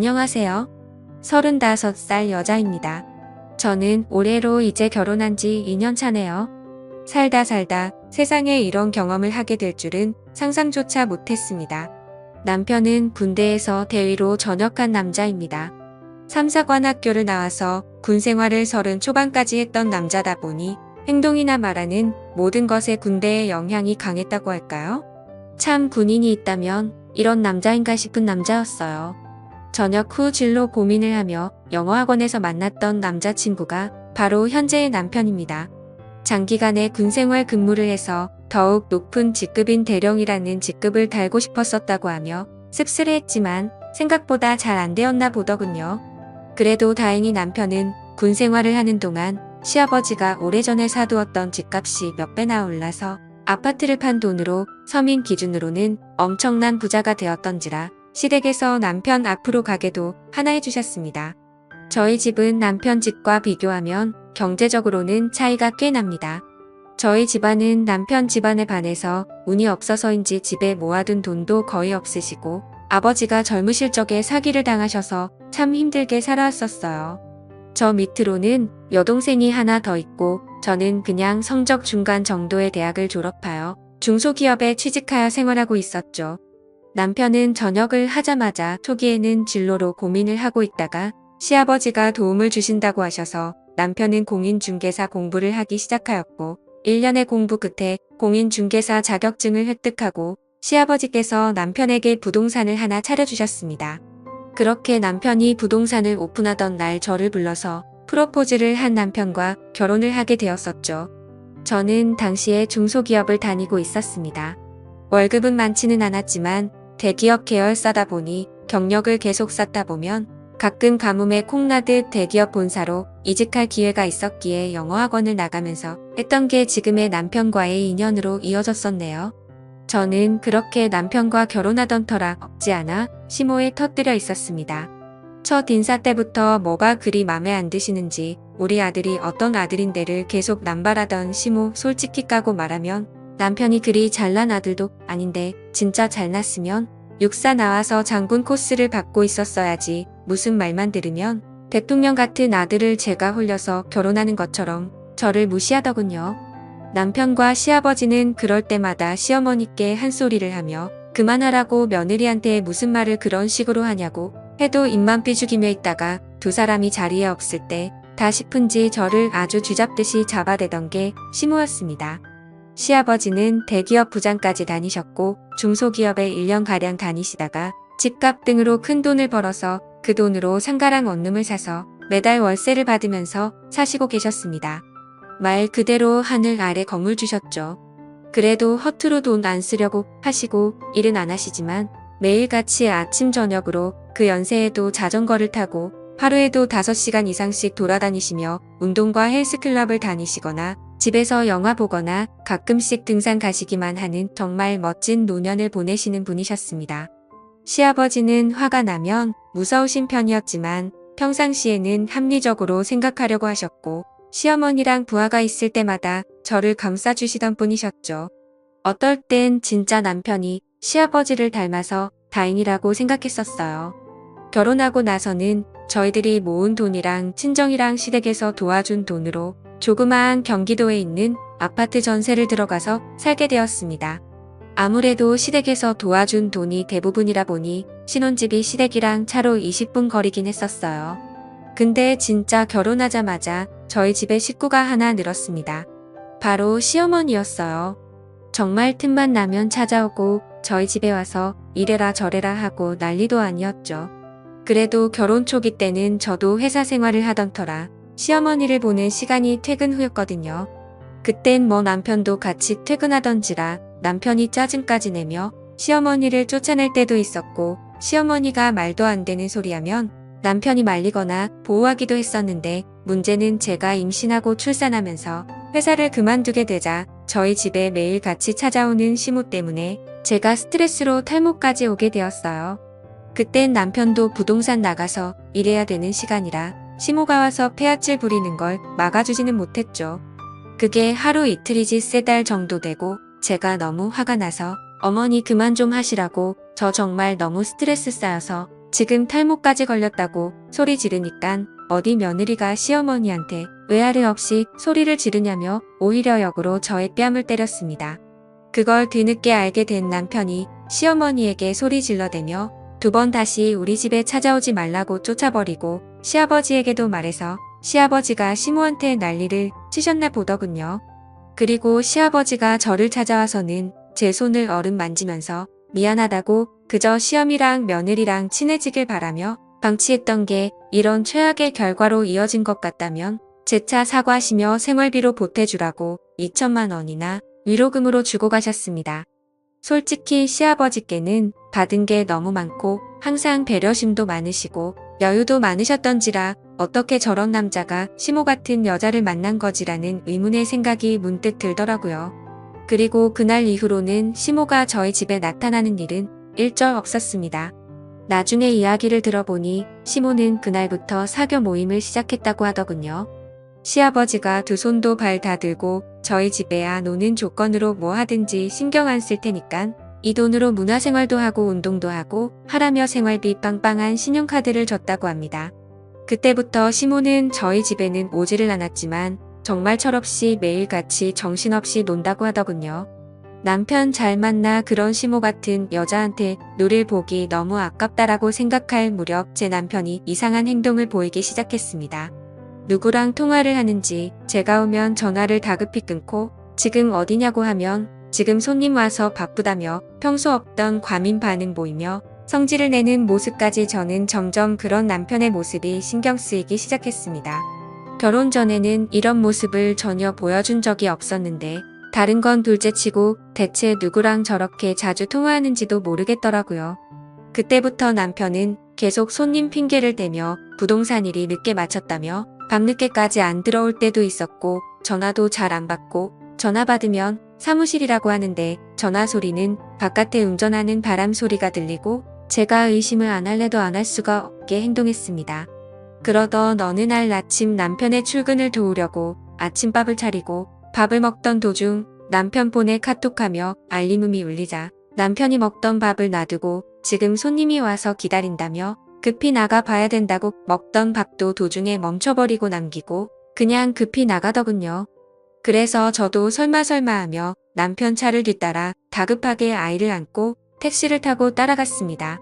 안녕하세요. 35살 여자입니다. 저는 올해로 이제 결혼한 지 2년 차네요. 살다 세상에 이런 경험을 하게 될 줄은 상상조차 못했습니다. 남편은 군대에서 대위로 전역한 남자입니다. 3사관 학교를 나와서 군 생활을 30 초반까지 했던 남자다 보니 행동이나 말하는 모든 것에 군대의 영향이 강했다고 할까요? 참 군인이 있다면 이런 남자인가 싶은 남자였어요. 전역 후 진로 고민을 하며 영어학원에서 만났던 남자친구가 바로 현재의 남편입니다. 장기간의 군생활 근무를 해서 더욱 높은 직급인 대령이라는 직급을 달고 싶었었다고 하며 씁쓸해했지만 생각보다 잘 안 되었나 보더군요. 그래도 다행히 남편은 군 생활을 하는 동안 시아버지가 오래전에 사두었던 집값이 몇 배나 올라서 아파트를 판 돈으로 서민 기준으로는 엄청난 부자가 되었던지라 시댁에서 남편 앞으로 가게도 하나 해주셨습니다. 저희 집은 남편 집과 비교하면 경제적으로는 차이가 꽤 납니다. 저희 집안은 남편 집안에 반해서 운이 없어서인지 집에 모아둔 돈도 거의 없으시고 아버지가 젊으실 적에 사기를 당하셔서 참 힘들게 살아왔었어요. 저 밑으로는 여동생이 하나 더 있고 저는 그냥 성적 중간 정도의 대학을 졸업하여 중소기업에 취직하여 생활하고 있었죠. 남편은 전역을 하자마자 초기에는 진로로 고민을 하고 있다가 시아버지가 도움을 주신다고 하셔서 남편은 공인중개사 공부를 하기 시작하였고 1년의 공부 끝에 공인중개사 자격증을 획득하고 시아버지께서 남편에게 부동산을 하나 차려주셨습니다. 그렇게 남편이 부동산을 오픈하던 날 저를 불러서 프로포즈를 한 남편과 결혼을 하게 되었었죠. 저는 당시에 중소기업을 다니고 있었습니다. 월급은 많지는 않았지만 대기업 계열사다 보니 경력을 계속 쌓다 보면 가끔 가뭄에 콩나듯 대기업 본사로 이직할 기회가 있었기에 영어학원을 나가면서 했던 게 지금의 남편과의 인연으로 이어졌었네요. 저는 그렇게 남편과 결혼하던 터라 없지 않아 시모에 터뜨려 있었습니다. 첫 인사 때부터 뭐가 그리 맘에 안 드시는지 우리 아들이 어떤 아들인데를 계속 남발하던 시모. 솔직히 까고 말하면 남편이 그리 잘난 아들도 아닌데 진짜 잘났으면 육사 나와서 장군 코스를 받고 있었어야지 무슨 말만 들으면 대통령 같은 아들을 제가 홀려서 결혼하는 것처럼 저를 무시하더군요. 남편과 시아버지는 그럴 때마다 시어머니께 한 소리를 하며 그만하라고 며느리한테 무슨 말을 그런 식으로 하냐고 해도 입만 삐죽이며 있다가 두 사람이 자리에 없을 때 다 싶은지 저를 아주 쥐잡듯이 잡아대던 게 시모였습니다. 시아버지는 대기업 부장까지 다니셨고 중소기업에 1년가량 다니시다가 집값 등으로 큰 돈을 벌어서 그 돈으로 상가랑 원룸을 사서 매달 월세를 받으면서 사시고 계셨습니다. 말 그대로 하늘 아래 건물 주셨죠. 그래도 허투루 돈 안 쓰려고 하시고 일은 안 하시지만 매일같이 아침 저녁으로 그 연세에도 자전거를 타고 하루에도 5시간 이상씩 돌아다니시며 운동과 헬스클럽을 다니시거나 집에서 영화 보거나 가끔씩 등산 가시기만 하는 정말 멋진 노년을 보내시는 분이셨습니다. 시아버지는 화가 나면 무서우신 편이었지만 평상시에는 합리적으로 생각하려고 하셨고 시어머니랑 부하가 있을 때마다 저를 감싸주시던 분이셨죠. 어떨 땐 진짜 남편이 시아버지를 닮아서 다행이라고 생각했었어요. 결혼하고 나서는 저희들이 모은 돈이랑 친정이랑 시댁에서 도와준 돈으로 조그마한 경기도에 있는 아파트 전세를 들어가서 살게 되었습니다. 아무래도 시댁에서 도와준 돈이 대부분이라 보니 신혼집이 시댁이랑 차로 20분 거리긴 했었어요. 근데 진짜 결혼하자마자 저희 집에 식구가 하나 늘었습니다. 바로 시어머니였어요. 정말 틈만 나면 찾아오고 저희 집에 와서 이래라 저래라 하고 난리도 아니었죠. 그래도 결혼 초기 때는 저도 회사 생활을 하던 터라 시어머니를 보는 시간이 퇴근 후였거든요. 그땐 뭐 남편도 같이 퇴근하던지라 남편이 짜증까지 내며 시어머니를 쫓아낼 때도 있었고 시어머니가 말도 안 되는 소리하면 남편이 말리거나 보호하기도 했었는데 문제는 제가 임신하고 출산하면서 회사를 그만두게 되자 저희 집에 매일 같이 찾아오는 시모 때문에 제가 스트레스로 탈모까지 오게 되었어요. 그땐 남편도 부동산 나가서 일해야 되는 시간이라 시모가 와서 폐아찔 부리는 걸 막아주지는 못했죠. 그게 하루 이틀이지 3달 정도 되고 제가 너무 화가 나서 어머니 그만 좀 하시라고 저 정말 너무 스트레스 쌓여서 지금 탈모까지 걸렸다고 소리 지르니깐 어디 며느리가 시어머니한테 외아를 없이 소리를 지르냐며 오히려 역으로 저의 뺨을 때렸습니다. 그걸 뒤늦게 알게 된 남편이 시어머니에게 소리 질러대며 2번 다시 우리 집에 찾아오지 말라고 쫓아버리고 시아버지에게도 말해서 시아버지가 시모한테 난리를 치셨나 보더군요. 그리고 시아버지가 저를 찾아와서는 제 손을 어른 만지면서 미안하다고 그저 시어미랑 며느리랑 친해지길 바라며 방치했던 게 이런 최악의 결과로 이어진 것 같다면 재차 사과하시며 생활비로 보태주라고 2천만 원이나 위로금으로 주고 가셨습니다. 솔직히 시아버지께는 받은 게 너무 많고 항상 배려심도 많으시고 여유도 많으셨던지라 어떻게 저런 남자가 시모 같은 여자를 만난 거지라는 의문의 생각이 문득 들더라고요. 그리고 그날 이후로는 시모가 저희 집에 나타나는 일은 일절 없었습니다. 나중에 이야기를 들어보니 시모는 그날부터 사교 모임을 시작했다고 하더군요. 시아버지가 2손도 발 다 들고 저희 집에야 노는 조건으로 뭐 하든지 신경 안 쓸 테니깐 이 돈으로 문화생활도 하고 운동도 하고 하라며 생활비 빵빵한 신용카드를 줬다고 합니다. 그때부터 시모는 저희 집에는 오지를 않았지만 정말 철없이 매일같이 정신없이 논다고 하더군요. 남편 잘 만나 그런 시모 같은 여자한테 노를 보기 너무 아깝다라고 생각할 무렵 제 남편이 이상한 행동을 보이기 시작했습니다. 누구랑 통화를 하는지 제가 오면 전화를 다급히 끊고 지금 어디냐고 하면 지금 손님 와서 바쁘다며 평소 없던 과민 반응 보이며 성질을 내는 모습까지 저는 점점 그런 남편의 모습이 신경 쓰이기 시작했습니다. 결혼 전에는 이런 모습을 전혀 보여준 적이 없었는데 다른 건 둘째치고 대체 누구랑 저렇게 자주 통화하는지도 모르겠더라고요. 그때부터 남편은 계속 손님 핑계를 대며 부동산 일이 늦게 마쳤다며 밤늦게까지 안 들어올 때도 있었고 전화도 잘 안 받고 전화 받으면 사무실이라고 하는데 전화 소리는 바깥에 운전하는 바람 소리가 들리고 제가 의심을 안 할래도 안 할 수가 없게 행동했습니다. 그러던 어느 날 아침 남편의 출근을 도우려고 아침밥을 차리고 밥을 먹던 도중 남편 폰에 카톡하며 알림음이 울리자 남편이 먹던 밥을 놔두고 지금 손님이 와서 기다린다며 급히 나가 봐야 된다고 먹던 밥도 도중에 멈춰버리고 남기고 그냥 급히 나가더군요. 그래서 저도 설마 하며 남편 차를 뒤따라 다급하게 아이를 안고 택시를 타고 따라갔습니다.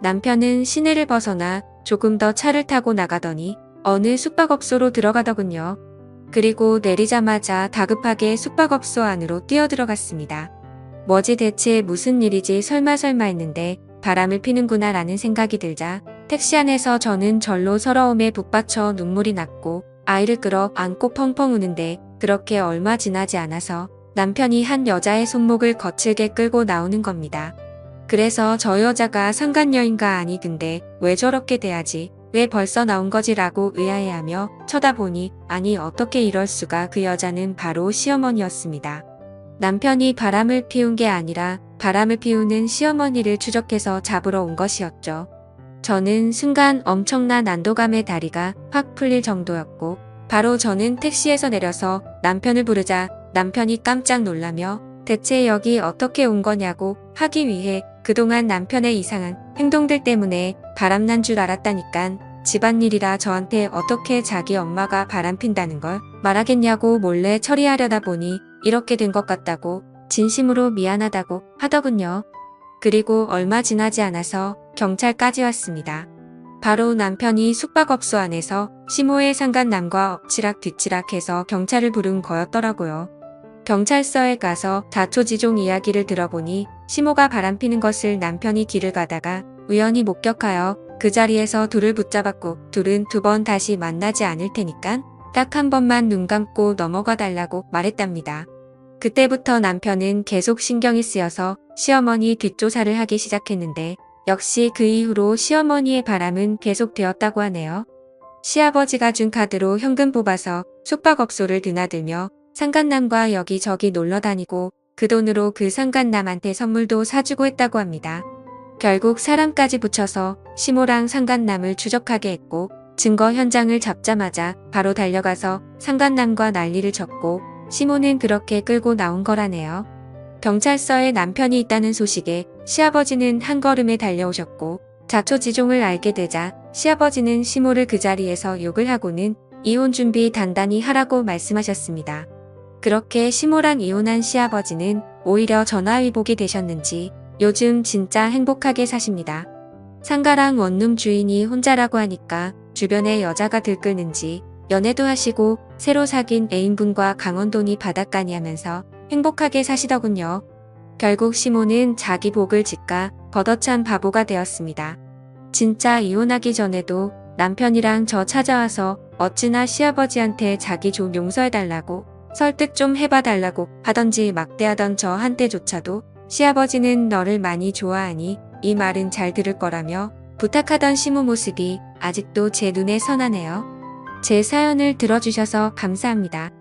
남편은 시내를 벗어나 조금 더 차를 타고 나가더니 어느 숙박업소로 들어가더군요. 그리고 내리자마자 다급하게 숙박업소 안으로 뛰어들어갔습니다. 뭐지 대체 무슨 일이지 설마 했는데 바람을 피는구나 라는 생각이 들자 택시 안에서 저는 절로 서러움에 북받쳐 눈물이 났고 아이를 끌어 안고 펑펑 우는데 그렇게 얼마 지나지 않아서 남편이 한 여자의 손목을 거칠게 끌고 나오는 겁니다. 그래서 저 여자가 상간녀인가 아니 근데 왜 저렇게 돼야지 왜 벌써 나온 거지 라고 의아해하며 쳐다보니 아니 어떻게 이럴 수가 그 여자는 바로 시어머니였습니다. 남편이 바람을 피운 게 아니라 바람을 피우는 시어머니를 추적해서 잡으러 온 것이었죠. 저는 순간 엄청난 안도감에 다리가 확 풀릴 정도였고 바로 저는 택시에서 내려서 남편을 부르자 남편이 깜짝 놀라며 대체 여기 어떻게 온 거냐고 하기 위해 그동안 남편의 이상한 행동들 때문에 바람난 줄 알았다니깐 집안일이라 저한테 어떻게 자기 엄마가 바람핀다는 걸 말하겠냐고 몰래 처리하려다 보니 이렇게 된 것 같다고 진심으로 미안하다고 하더군요. 그리고 얼마 지나지 않아서 경찰까지 왔습니다. 바로 남편이 숙박업소 안에서 시모의 상간남과 엎치락 뒤치락해서 경찰을 부른 거였더라고요. 경찰서에 가서 자초지종 이야기를 들어보니 시모가 바람피는 것을 남편이 길을 가다가 우연히 목격하여 그 자리에서 둘을 붙잡았고 둘은 2번 다시 만나지 않을 테니까 딱 한 번만 눈 감고 넘어가 달라고 말했답니다. 그때부터 남편은 계속 신경이 쓰여서 시어머니 뒷조사를 하기 시작했는데 역시 그 이후로 시어머니의 바람은 계속되었다고 하네요. 시아버지가 준 카드로 현금 뽑아서 숙박업소를 드나들며 상간남과 여기저기 놀러 다니고 그 돈으로 그 상간남한테 선물도 사주고 했다고 합니다. 결국 사람까지 붙여서 시모랑 상간남을 추적하게 했고 증거 현장을 잡자마자 바로 달려가서 상간남과 난리를 쳤고 시모는 그렇게 끌고 나온 거라네요. 경찰서에 남편이 있다는 소식에 시아버지는 한 걸음에 달려오셨고 자초지종을 알게 되자 시아버지는 시모를 그 자리에서 욕을 하고는 이혼 준비 단단히 하라고 말씀하셨습니다. 그렇게 시모랑 이혼한 시아버지는 오히려 전화위복이 되셨는지 요즘 진짜 행복하게 사십니다. 상가랑 원룸 주인이 혼자라고 하니까 주변에 여자가 들끓는지 연애도 하시고 새로 사귄 애인분과 강원도니 바닷가니 하면서 행복하게 사시더군요. 결국 시모는 자기 복을 짓가 걷어찬 바보가 되었습니다. 진짜 이혼하기 전에도 남편이랑 저 찾아와서 어찌나 시아버지한테 자기 좀 용서해달라고 설득 좀 해봐달라고 하던지 막대하던 저한테조차도 시아버지는 너를 많이 좋아하니 이 말은 잘 들을 거라며 부탁하던 시모 모습이 아직도 제 눈에 선하네요. 제 사연을 들어주셔서 감사합니다.